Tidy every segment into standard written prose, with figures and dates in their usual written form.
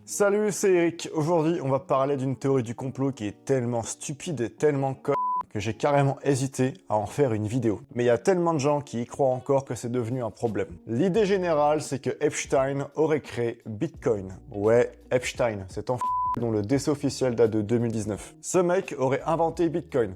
Salut, c'est Eric. Aujourd'hui, on va parler d'une théorie du complot qui est tellement stupide et tellement conne que j'ai carrément hésité à en faire une vidéo. Mais il y a tellement de gens qui y croient encore que c'est devenu un problème. L'idée générale, c'est que Epstein aurait créé Bitcoin. Ouais, Epstein, cet enfant dont le décès officiel date de 2019. Ce mec aurait inventé Bitcoin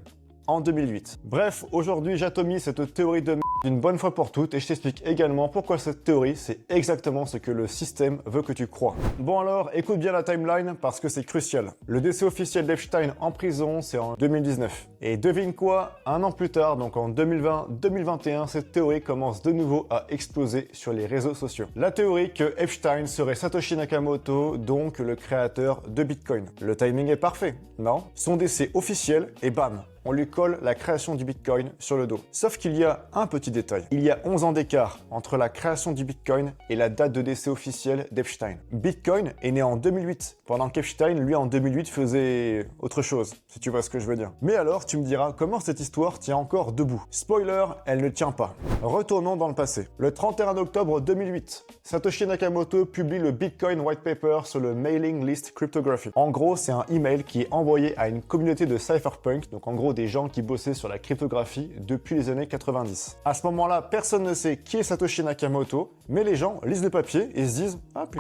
en 2008. Bref, aujourd'hui j'atomise cette théorie de merde d'une bonne fois pour toutes et je t'explique également pourquoi cette théorie c'est exactement ce que le système veut que tu crois. Bon alors, écoute bien la timeline parce que c'est crucial. Le décès officiel d'Epstein en prison c'est en 2019. Et devine quoi, un an plus tard, donc en 2020-2021, cette théorie commence de nouveau à exploser sur les réseaux sociaux. La théorie que Epstein serait Satoshi Nakamoto, donc le créateur de Bitcoin. Le timing est parfait, non? Son décès officiel et bam, on lui colle la création du Bitcoin sur le dos. Sauf qu'il y a un petit détail. Il y a 11 ans d'écart entre la création du Bitcoin et la date de décès officielle d'Epstein. Bitcoin est né en 2008, pendant qu'Epstein, lui, en 2008, faisait autre chose, si tu vois ce que je veux dire. Mais alors, tu me diras, comment cette histoire tient encore debout? Spoiler, elle ne tient pas. Retournons dans le passé. Le 31 octobre 2008, Satoshi Nakamoto publie le Bitcoin White Paper sur le Mailing List Cryptography. En gros, c'est un email qui est envoyé à une communauté de cypherpunks, donc en gros des gens qui bossaient sur la cryptographie depuis les années 90. À ce moment-là, personne ne sait qui est Satoshi Nakamoto, mais les gens lisent le papier et se disent « Ah putain,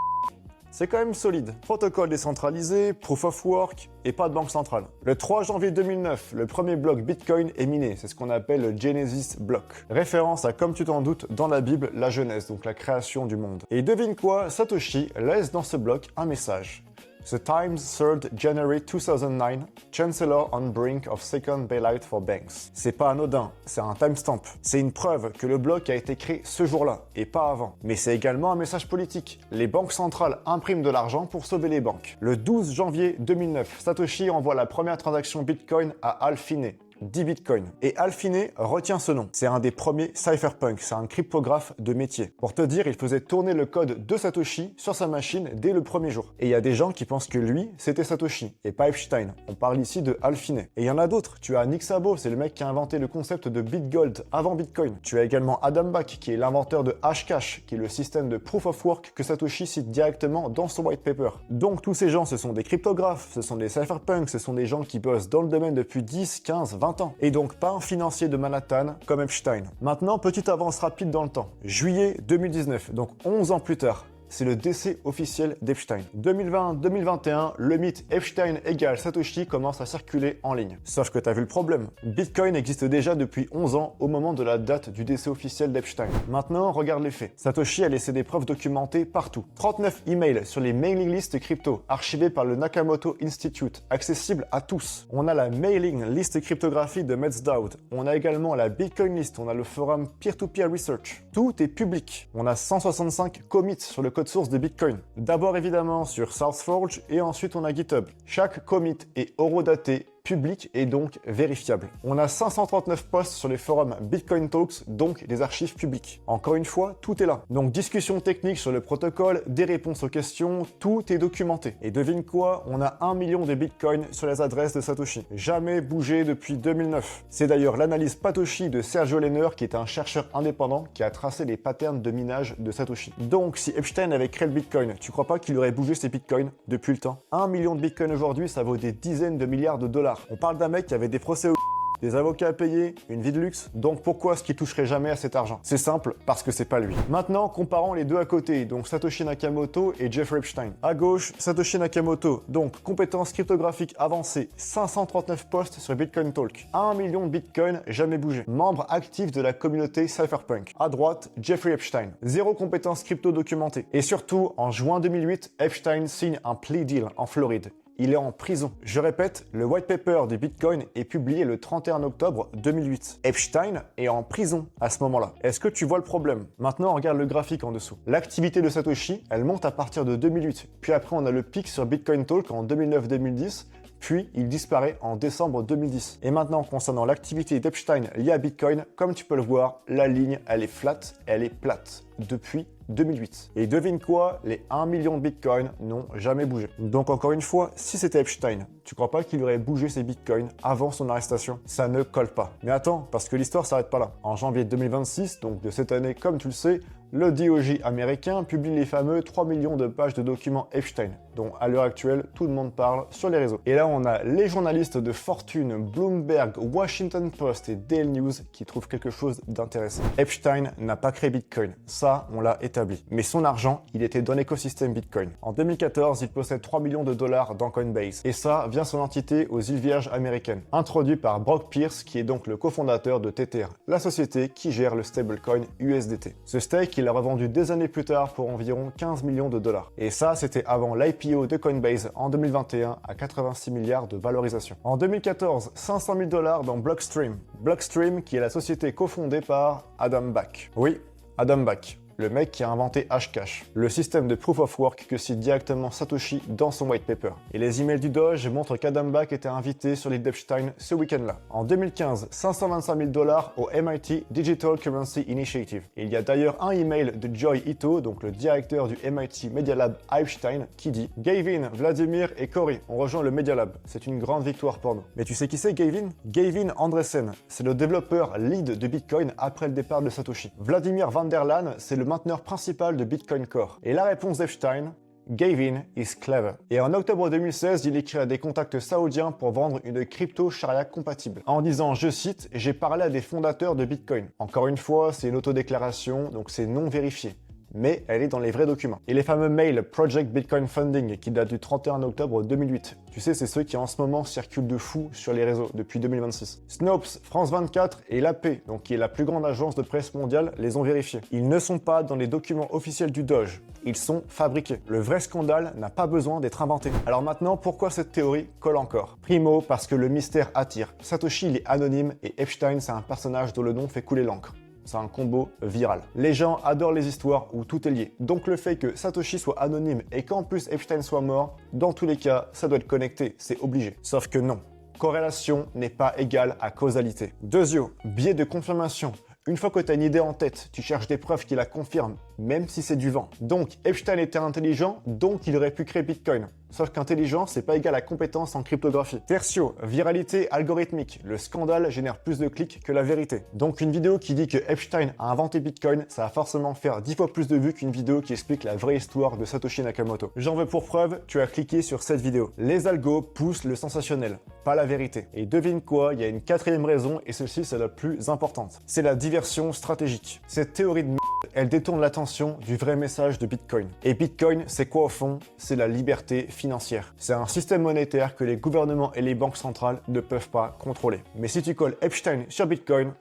c'est quand même solide. Protocole décentralisé, proof of work et pas de banque centrale. » Le 3 janvier 2009, le premier bloc Bitcoin est miné. C'est ce qu'on appelle le Genesis Block. Référence à, comme tu t'en doutes, dans la Bible, la Genèse, donc la création du monde. Et devine quoi, Satoshi laisse dans ce bloc un message. The Times, 3rd January 2009, Chancellor on brink of second bailout for banks. C'est pas anodin, c'est un timestamp. C'est une preuve que le bloc a été créé ce jour-là, et pas avant. Mais c'est également un message politique. Les banques centrales impriment de l'argent pour sauver les banques. Le 12 janvier 2009, Satoshi envoie la première transaction Bitcoin à Al Finney. 10 bitcoins. Et Al Finney retient ce nom. C'est un des premiers cypherpunks, c'est un cryptographe de métier. Pour te dire, il faisait tourner le code de Satoshi sur sa machine dès le premier jour. Et il y a des gens qui pensent que lui, c'était Satoshi, et pas Epstein. On parle ici de Al Finney. Et il y en a d'autres. Tu as Nick Szabo, c'est le mec qui a inventé le concept de BitGold avant Bitcoin. Tu as également Adam Back, qui est l'inventeur de Hashcash, qui est le système de proof of work que Satoshi cite directement dans son white paper. Donc tous ces gens, ce sont des cryptographes, ce sont des cypherpunks, ce sont des gens qui bossent dans le domaine depuis 10, 15, 20 ans. Et donc pas un financier de Manhattan comme Epstein. Maintenant, petite avance rapide dans le temps. Juillet 2019, donc 11 ans plus tard. C'est le décès officiel d'Epstein. 2020-2021, le mythe Epstein égale Satoshi commence à circuler en ligne. Sauf que t'as vu le problème. Bitcoin existe déjà depuis 11 ans au moment de la date du décès officiel d'Epstein. Maintenant, regarde les faits. Satoshi a laissé des preuves documentées partout. 39 emails sur les mailing lists crypto, archivés par le Nakamoto Institute, accessibles à tous. On a la mailing list cryptographie de Metzdaude. On a également la Bitcoin list, on a le forum Peer-to-Peer Research. Tout est public. On a 165 commits sur le code source de Bitcoin. D'abord évidemment sur SourceForge et ensuite on a GitHub. Chaque commit est horodaté, public et donc vérifiable. On a 539 posts sur les forums Bitcoin Talks, donc des archives publiques. Encore une fois, tout est là. Donc discussion technique sur le protocole, des réponses aux questions, tout est documenté. Et devine quoi, on a 1 million de Bitcoin sur les adresses de Satoshi. Jamais bougé depuis 2009. C'est d'ailleurs l'analyse Patoshi de Sergio Lehner, qui est un chercheur indépendant qui a tracé les patterns de minage de Satoshi. Donc si Epstein avait créé le Bitcoin, tu crois pas qu'il aurait bougé ses Bitcoins depuis le temps? 1 million de Bitcoin aujourd'hui, ça vaut des dizaines de milliards de dollars. On parle d'un mec qui avait des procès au des avocats à payer, une vie de luxe, donc pourquoi est-ce qu'il toucherait jamais à cet argent? C'est simple, parce que c'est pas lui. Maintenant, comparons les deux à côté, donc Satoshi Nakamoto et Jeffrey Epstein. À gauche, Satoshi Nakamoto, donc compétences cryptographiques avancées, 539 posts sur Bitcoin Talk, 1 million de Bitcoin jamais bougé, membre actif de la communauté cypherpunk. À droite, Jeffrey Epstein, 0 compétences crypto documentées. Et surtout, en juin 2008, Epstein signe un plea deal en Floride. Il est en prison. Je répète, le white paper des Bitcoin est publié le 31 octobre 2008. Epstein est en prison à ce moment-là. Est-ce que tu vois le problème? Maintenant, regarde le graphique en dessous. L'activité de Satoshi, elle monte à partir de 2008. Puis après, on a le pic sur Bitcoin Talk en 2009-2010. Puis, il disparaît en décembre 2010. Et maintenant, concernant l'activité d'Epstein liée à Bitcoin, comme tu peux le voir, la ligne, elle est flat, elle est plate depuis 2008. Et devine quoi, les 1 million de bitcoins n'ont jamais bougé. Donc encore une fois, si c'était Epstein, tu crois pas qu'il aurait bougé ses bitcoins avant son arrestation? Ça ne colle pas. Mais attends, parce que l'histoire s'arrête pas là. En janvier 2026, donc de cette année comme tu le sais, Le DOJ américain publie les fameux 3 millions de pages de documents Epstein, dont à l'heure actuelle tout le monde parle sur les réseaux. Et là on a les journalistes de Fortune, Bloomberg, Washington Post et Daily News qui trouvent quelque chose d'intéressant. Epstein n'a pas créé Bitcoin, ça on l'a établi. Mais son argent, il était dans l'écosystème Bitcoin. En 2014, il possède 3 millions de dollars dans Coinbase. Et ça vient son entité aux îles Vierges américaines, introduit par Brock Pierce qui est donc le cofondateur de Tether, la société qui gère le stablecoin USDT. Ce stake, il l'a revendu des années plus tard pour environ 15 millions de dollars. Et ça, c'était avant l'IPO de Coinbase en 2021 à 86 milliards de valorisation. En 2014, 500 000 dollars dans Blockstream. Blockstream qui est la société cofondée par Adam Back. Oui, Adam Back. Le mec qui a inventé Hashcash, le système de proof of work que cite directement Satoshi dans son white paper. Et les emails du Doge montrent qu'Adam Back était invité sur l'île d'Epstein ce week-end-là. En 2015, 525 000 dollars au MIT Digital Currency Initiative. Et il y a d'ailleurs un email de Joy Ito, donc le directeur du MIT Media Lab Epstein, qui dit « Gavin, Vladimir et Cory ont rejoint le Media Lab. C'est une grande victoire pour nous. » Mais tu sais qui c'est Gavin? Gavin Andresen, c'est le développeur lead de Bitcoin après le départ de Satoshi. Vladimir Vanderlaan, c'est le mainteneur principal de Bitcoin Core. Et la réponse d'Epstein, Gavin is clever. Et en octobre 2016, il écrit à des contacts saoudiens pour vendre une crypto Sharia compatible. En disant, je cite, j'ai parlé à des fondateurs de Bitcoin. Encore une fois, c'est une autodéclaration, donc c'est non vérifié. Mais elle est dans les vrais documents. Et les fameux mails Project Bitcoin Funding qui datent du 31 octobre 2008. Tu sais, c'est ceux qui en ce moment circulent de fou sur les réseaux depuis 2026. Snopes, France 24 et l'AP, donc qui est la plus grande agence de presse mondiale, les ont vérifiés. Ils ne sont pas dans les documents officiels du Doge. Ils sont fabriqués. Le vrai scandale n'a pas besoin d'être inventé. Alors maintenant, pourquoi cette théorie colle encore? Primo, parce que le mystère attire. Satoshi, il est anonyme et Epstein, c'est un personnage dont le nom fait couler l'encre. C'est un combo viral. Les gens adorent les histoires où tout est lié. Donc le fait que Satoshi soit anonyme et qu'en plus Epstein soit mort, dans tous les cas, ça doit être connecté, c'est obligé. Sauf que non. Corrélation n'est pas égale à causalité. Deuxio, biais de confirmation. Une fois que tu as une idée en tête, tu cherches des preuves qui la confirment, même si c'est du vent. Donc, Epstein était intelligent, donc il aurait pu créer Bitcoin. Sauf qu'intelligent, c'est pas égal à compétence en cryptographie. Tertio, viralité algorithmique. Le scandale génère plus de clics que la vérité. Donc une vidéo qui dit que Epstein a inventé Bitcoin, ça va forcément faire 10 fois plus de vues qu'une vidéo qui explique la vraie histoire de Satoshi Nakamoto. J'en veux pour preuve, tu as cliqué sur cette vidéo. Les algos poussent le sensationnel, pas la vérité. Et devine quoi, il y a une quatrième raison, et celle-ci c'est la plus importante. C'est la diversion stratégique. Cette théorie de merde, elle détourne l'attention du vrai message de Bitcoin. Et Bitcoin, c'est quoi au fond? C'est la liberté financière. C'est un système monétaire que les gouvernements et les banques centrales ne peuvent pas contrôler. Mais si tu colles Epstein sur Bitcoin,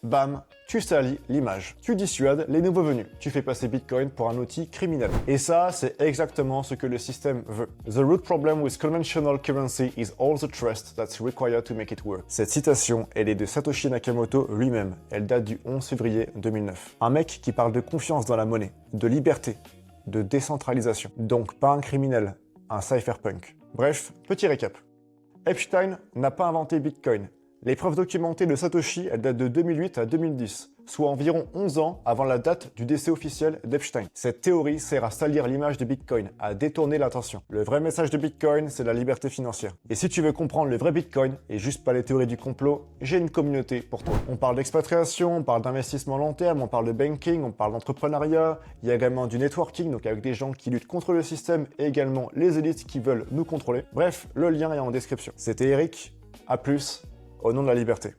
bam, tu salis l'image. Tu dissuades les nouveaux venus. Tu fais passer Bitcoin pour un outil criminel. Et ça, c'est exactement ce que le système veut. The root problem with conventional currency is all the trust that's required to make it work. Cette citation, elle est de Satoshi Nakamoto lui-même. Elle date du 11 février 2009. Un mec qui parle de confiance dans la monnaie, de liberté, de décentralisation. Donc pas un criminel, un cypherpunk. Bref, petit récap. Epstein n'a pas inventé Bitcoin. Les preuves documentées de Satoshi, elles datent de 2008 à 2010, soit environ 11 ans avant la date du décès officiel d'Epstein. Cette théorie sert à salir l'image de Bitcoin, à détourner l'attention. Le vrai message de Bitcoin, c'est la liberté financière. Et si tu veux comprendre le vrai Bitcoin, et juste pas les théories du complot, j'ai une communauté pour toi. On parle d'expatriation, on parle d'investissement long terme, on parle de banking, on parle d'entrepreneuriat, il y a également du networking, donc avec des gens qui luttent contre le système, et également les élites qui veulent nous contrôler. Bref, le lien est en description. C'était Eric, à plus, au nom de la liberté.